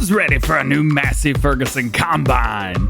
Who's ready for a new Massey Ferguson combine?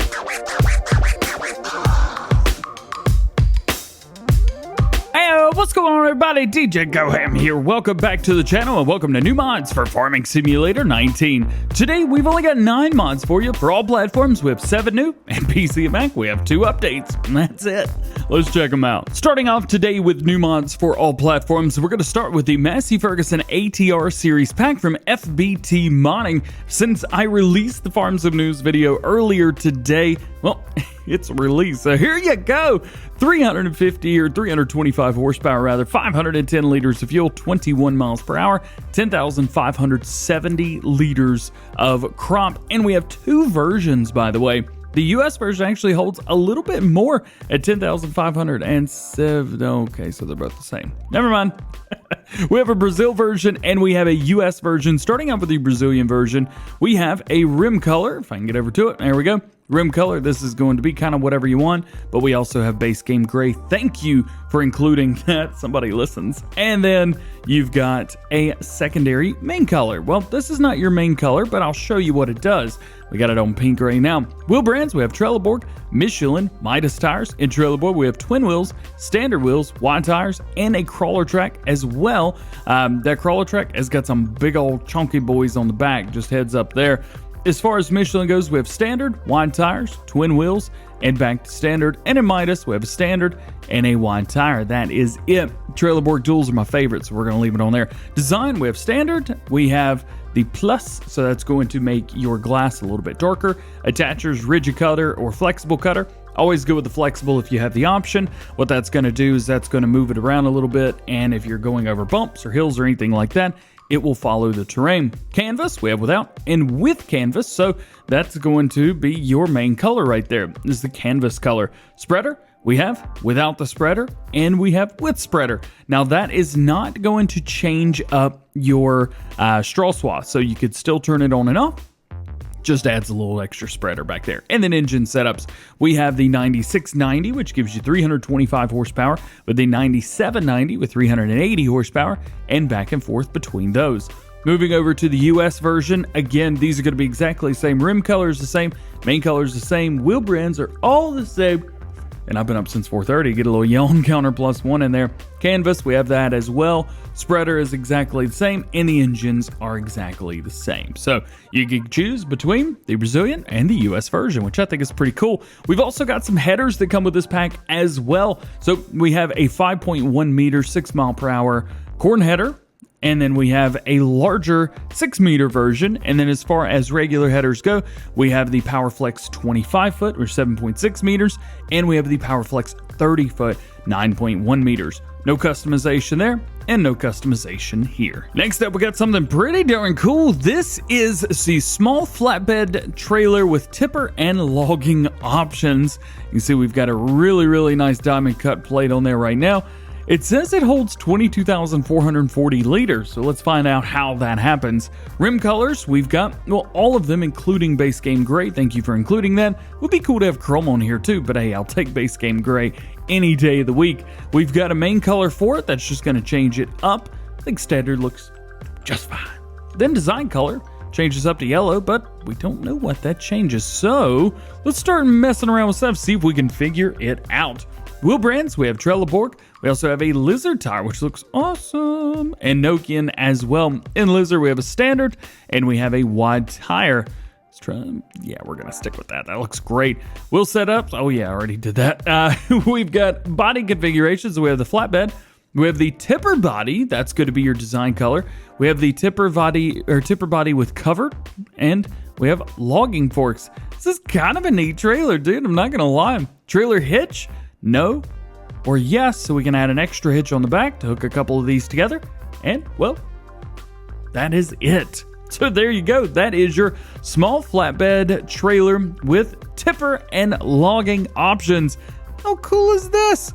Hey, what's going on, everybody? DjGoHam here. Welcome back to the channel and welcome to new mods for Farming Simulator 19. Today, we've only got 9 mods for you for all platforms. We have 7 new, and PC and Mac, we have 2 updates, and that's it. Let's check them out. Starting off today with new mods for all platforms, we're going to start with the Massey Ferguson ATR series pack from FBT Modding. Since I released the Farms of News video earlier today, well, it's released, so here you go. 350 or 325 horsepower rather, 510 liters of fuel, 21 miles per hour, 10,570 liters of crop, and we have 2 versions, by the way. The US version actually holds a little bit more at 10,507. Okay, so they're both the same. Never mind. We have a Brazil version and we have a US version. Starting out with the Brazilian version, we have a rim color. If I can get over to it, there we go. Rim color, this is going to be kind of whatever you want, but we also have base game gray. Thank you for including that. Somebody listens. And then you've got a secondary main color. Well, this is not your main color, but I'll show you what it does. We got it on pink right now. Wheel brands, we have Trelleborg, Michelin, Midas tires. In Trelleborg, we have twin wheels, standard wheels, wide tires, and a crawler track as well. That crawler track has got some big old chunky boys on the back, just heads up there. As far as Michelin goes, we have standard, wide tires, twin wheels, and back to standard. And in Midas, we have a standard and a wide tire. That is it. Trelleborg duals are my favorite, so we're going to leave it on there. Design, we have standard. We have the plus, so that's going to make your glass a little bit darker. Attachers, rigid cutter or flexible cutter. Always go with the flexible if you have the option. What that's going to do is that's going to move it around a little bit, and if you're going over bumps or hills or anything like that, it will follow the terrain. Canvas, we have without and with canvas, so that's going to be your main color right there. This is the canvas color. Spreader, we have without the spreader, and we have with spreader. Now that is not going to change up your straw swath, so you could still turn it on and off. Just adds a little extra spreader back there. And then engine setups, we have the 9690, which gives you 325 horsepower, with the 9790 with 380 horsepower, and back and forth between those. Moving over to the US version, again, these are going to be exactly the same. Rim color is the same, main color is the same, wheel brands are all the same. And I've been up since 4:30. Get a little yawn counter +1 in there. Canvas, we have that as well. Spreader is exactly the same, and the engines are exactly the same. So you can choose between the Brazilian and the US version, which I think is pretty cool. We've also got some headers that come with this pack as well. So we have a 5.1 meter, 6 mile per hour corn header. And then we have a larger 6 meter version. And then as far as regular headers go, we have the PowerFlex 25 foot or 7.6 meters. And we have the PowerFlex 30 foot, 9.1 meters. No customization there and no customization here. Next up, we got something pretty darn cool. This is the small flatbed trailer with tipper and logging options. You can see we've got a really nice diamond cut plate on there right now. It says it holds 22,440 liters, so let's find out how that happens. Rim colors, we've got, well, all of them, including base game gray. Thank you for including that. Would be cool to have chrome on here too, but hey, I'll take base game gray any day of the week. We've got a main color for it that's just going to change it up. I think standard looks just fine. Then design color changes up to yellow, but we don't know what that changes. So let's start messing around with stuff, see if we can figure it out. Wheel brands, we have Trelleborg. We also have a Lizard tire, which looks awesome, and Nokian as well. In Lizard, we have a standard, and we have a wide tire. Let's try, yeah, we're gonna stick with that. That looks great. Wheel setups, oh yeah, I already did that. We've got body configurations. We have the flatbed. We have the tipper body. That's going to be your design color. We have the tipper body with covered, and we have logging forks. This is kind of a neat trailer, dude. I'm not gonna lie. Trailer hitch. No or yes, so we can add an extra hitch on the back to hook a couple of these together. And, well, that is it. So there you go. That is your small flatbed trailer with tipper and logging options. How cool is this?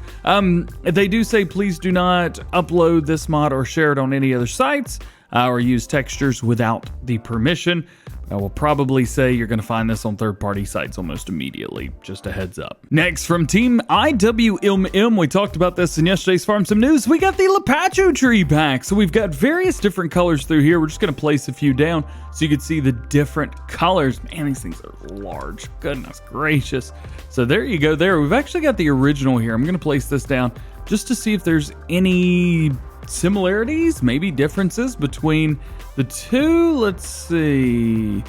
They do say please do not upload this mod or share it on any other sites or use textures without the permission. I will probably say you're going to find this on third-party sites almost immediately. Just a heads up. Next, from Team IWMM, we talked about this in yesterday's Farm Sim News. We got the Lapacho Tree pack. So we've got various different colors through here. We're just going to place a few down so you can see the different colors. Man, these things are large. Goodness gracious. So there you go there. We've actually got the original here. I'm going to place this down just to see if there's any similarities, maybe differences between the two. Let's see.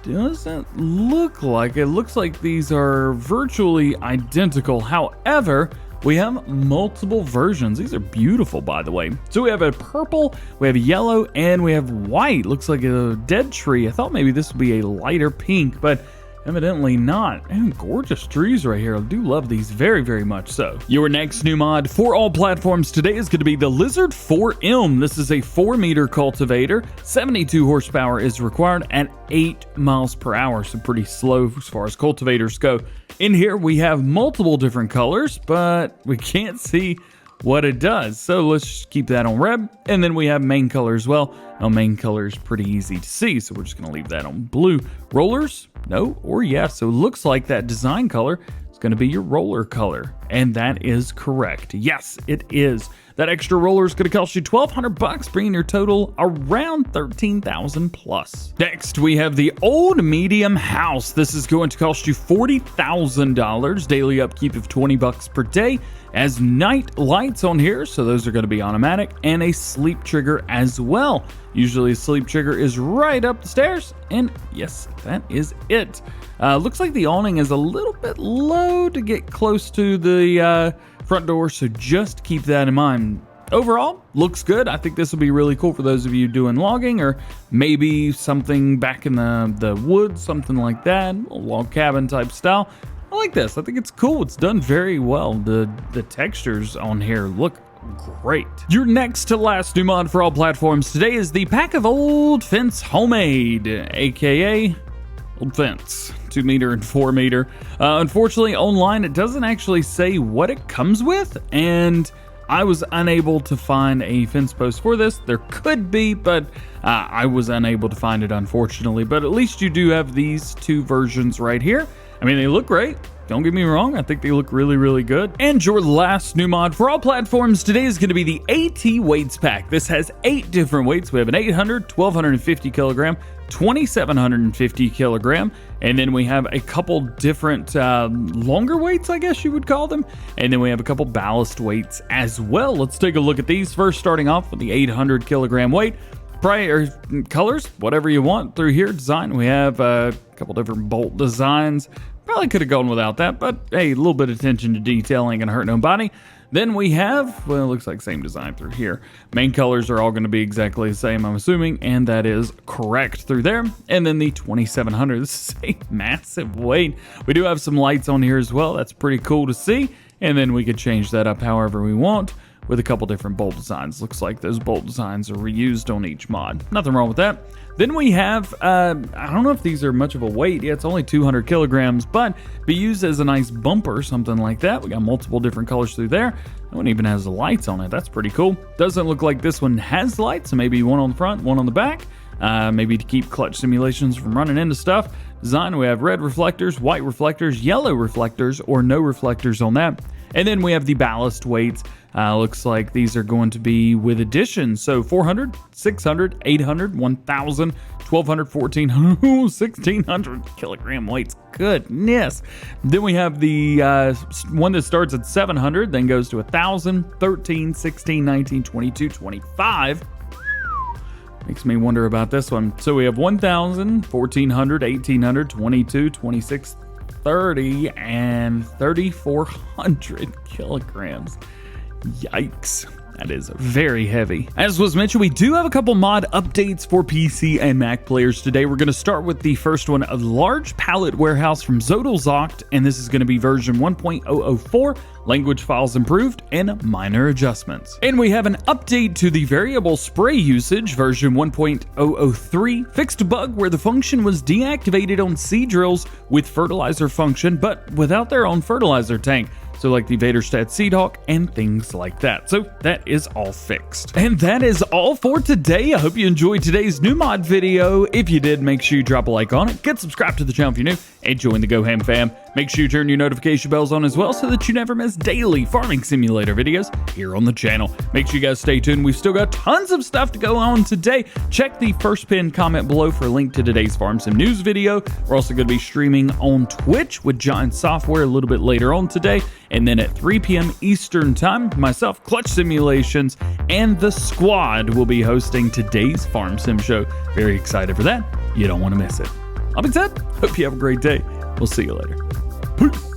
Doesn't look like it. Looks like these are virtually identical. However, we have multiple versions. These are beautiful, by the way. So we have a purple, we have a yellow, and we have white. Looks like a dead tree. I thought maybe this would be a lighter pink, but evidently not. And gorgeous trees right here. I do love these very, very much so. Your next new mod for all platforms today is going to be the Lizard 4M. This is a 4-meter cultivator. 72 horsepower is required at 8 miles per hour, so pretty slow as far as cultivators go. In here, we have multiple different colors, but we can't see what it does. So let's just keep that on red. And then we have main color as well. Now, main color is pretty easy to see, so we're just going to leave that on blue. Rollers? No or yes. So it looks like that design color is going to be your roller color. And that is correct. Yes, it is. That extra roller is going to cost you $1,200, bringing your total around $13,000 plus. Next, we have the old medium house. This is going to cost you $40,000. Daily upkeep of $20 per day. As night lights on here, so those are going to be automatic, and a sleep trigger as well. Usually a sleep trigger is right up the stairs, and yes, that is it. Looks like the awning is a little bit low to get close to the front door, so just keep that in mind. Overall, looks good. I think this will be really cool for those of you doing logging, or maybe something back in the woods, something like that, a log cabin type style. I like this. I think it's cool. It's done very well. The textures on here look great. Your next to last new mod for all platforms today is the pack of Old Fence Homemade, aka Old Fence, 2-meter and 4-meter. Unfortunately, online it doesn't actually say what it comes with, and I was unable to find a fence post for this. There could be, but I was unable to find it, unfortunately. But at least you do have these two versions right here. I mean, they look great. Don't get me wrong, I think they look really, really good. And your last new mod for all platforms today is going to be the AT Weights Pack. This has 8 different weights. We have an 800, 1250 kilogram, 2750 kilogram, and then we have a couple different longer weights, I guess you would call them, and then we have a couple ballast weights as well. Let's take a look at these first, starting off with the 800 kilogram weight. Prior colors, whatever you want through here. Design, we have a couple different bolt designs. Probably could have gone without that, but hey, a little bit of attention to detail ain't gonna hurt nobody. Then we have, well, it looks like same design through here. Main colors are all going to be exactly the same, I'm assuming, and that is correct through there. And then the 2700, this is a massive weight. We do have some lights on here as well. That's pretty cool to see. And then we could change that up however we want with a couple different bolt designs. Looks like those bolt designs are reused on each mod. Nothing wrong with that. Then we have, I don't know if these are much of a weight. Yeah, it's only 200 kilograms, but be used as a nice bumper, something like that. We got multiple different colors through there. That one even has the lights on it. That's pretty cool. Doesn't look like this one has lights, so maybe one on the front, one on the back. Maybe to keep clutch simulations from running into stuff. Design, we have red reflectors, white reflectors, yellow reflectors, or no reflectors on that. And then we have the ballast weights. Looks like these are going to be with additions. So 400, 600, 800, 1,000, 1,200, 1,400, 1,600 kilogram weights. Goodness. Then we have the one that starts at 700, then goes to 1,000, 13, 16, 19, 22, 25. Makes me wonder about this one. So we have 1,000, 1,400, 1,800, 22, 26, 30, and 3,400 kilograms. Yikes. That is very heavy. As was mentioned, we do have a couple mod updates for PC and Mac players today. We're going to start with the first one, a large pallet warehouse from Zodelzocht, and this is going to be version 1.004, language files improved, and minor adjustments. And we have an update to the variable spray usage, version 1.003, fixed a bug where the function was deactivated on seed drills with fertilizer function, but without their own fertilizer tank. So like the Vaderstad Seedhawk and things like that. So that is all fixed. And that is all for today. I hope you enjoyed today's new mod video. If you did, make sure you drop a like on it, get subscribed to the channel if you're new, and join the GoHam fam. Make sure you turn your notification bells on as well so that you never miss daily farming simulator videos here on the channel. Make sure you guys stay tuned. We've still got tons of stuff to go on today. Check the first pinned comment below for a link to today's Farm Sim News video. We're also going to be streaming on Twitch with Giant Software a little bit later on today. And then at 3 p.m. Eastern Time, myself, Clutch Simulations, and the squad will be hosting today's Farm Sim show. Very excited for that. You don't want to miss it. All being said, hope you have a great day. We'll see you later. Peace.